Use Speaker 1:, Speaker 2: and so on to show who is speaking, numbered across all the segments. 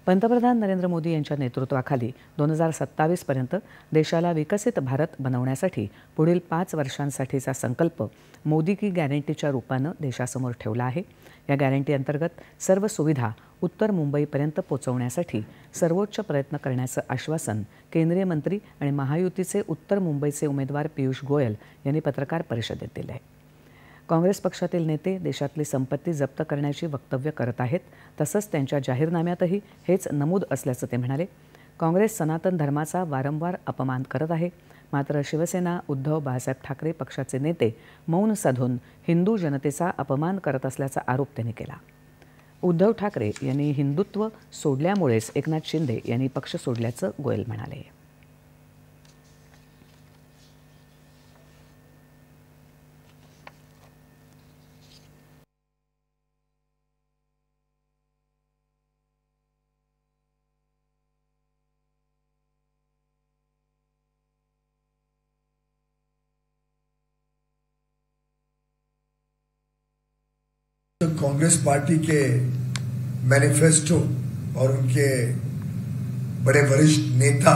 Speaker 1: पंतप्रधान नरेंद्र मोदी यांच्या नेतृत्वाखाली 2027 पर्यंत देशाला विकसित भारत बनवण्यासाठी पुढील 5 वर्षांसाठीचा संकल्प मोदी की गॅरंटीच्या रूपानं देशासमोर ठेवला आहे। या गॅरंटी अंतर्गत सर्व सुविधा उत्तर मुंबईपर्यंत पोहोचवण्यासाठी सर्वोच्च प्रयत्न करण्याचं आश्वासन केंद्रीय मंत्री आणि महायुतीचे उत्तर मुंबईचे उमेदवार पियुष गोयल यांनी पत्रकार परिषदेत दिले आहे। काँग्रेस पक्षातील नेते देशातली संपत्ती जप्त करण्याची वक्तव्य करत आहेत, तसंच त्यांच्या जाहीरनाम्यातही हेच नमूद असल्याचं ते म्हणाले। काँग्रेस सनातन धर्माचा वारंवार अपमान करत आहे, मात्र शिवसेना, उद्धव बाळासाहेब ठाकरे पक्षाचे नेते मौन साधून हिंदू जनतेचा अपमान करत असल्याचा आरोप त्यांनी केला। उद्धव ठाकरे यांनी हिंदुत्व सोडल्यामुळेच एकनाथ शिंदे यांनी पक्ष सोडल्याचं गोयल म्हणाले।
Speaker 2: कांग्रेस पार्टी के मैनिफेस्टो और उनके बड़े वरिष्ठ नेता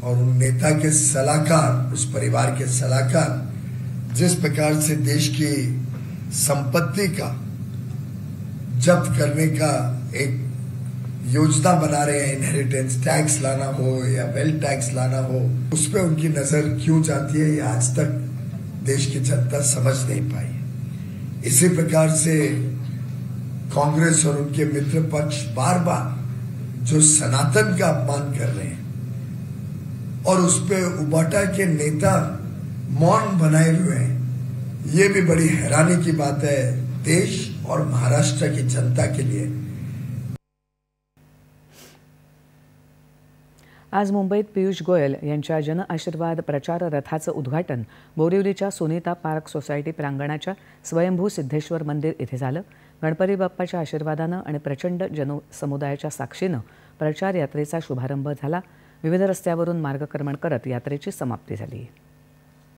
Speaker 2: और उन नेता के सलाहकार, उस परिवार के सलाहकार जिस प्रकार से देश की संपत्ति का जब्त करने का एक योजना बना रहे हैं, इनहेरिटेंस टैक्स लाना हो या वेल्थ टैक्स लाना हो, उस पर उनकी नजर क्यों जाती है, ये आज तक देश की जनता समझ नहीं पाई। इसी प्रकार से कांग्रेस और उनके मित्र पक्ष बार बार जो सनातन का अपमान कर रहे हैं और उस पे उबाटा के नेता मौन बनाए हुए हैं, ये भी बड़ी हैरानी की बात है देश और महाराष्ट्र की जनता के लिए।
Speaker 1: आज मुंबईत पियुष गोयल यांच्या जन आशीर्वाद प्रचार रथाचं उद्घाटन बोरिवलीच्या सुनीता पार्क सोसायटी प्रांगणाच्या स्वयंभू सिद्धेश्वर मंदिर इथे झालं। गणपती बाप्पाच्या आशीर्वादानं आणि प्रचंड जनसमुदायाच्या साक्षीनं प्रचार यात्रेचा शुभारंभ झाला। विविध रस्त्यावरून मार्गक्रमण करत यात्रेची समाप्ती झाली।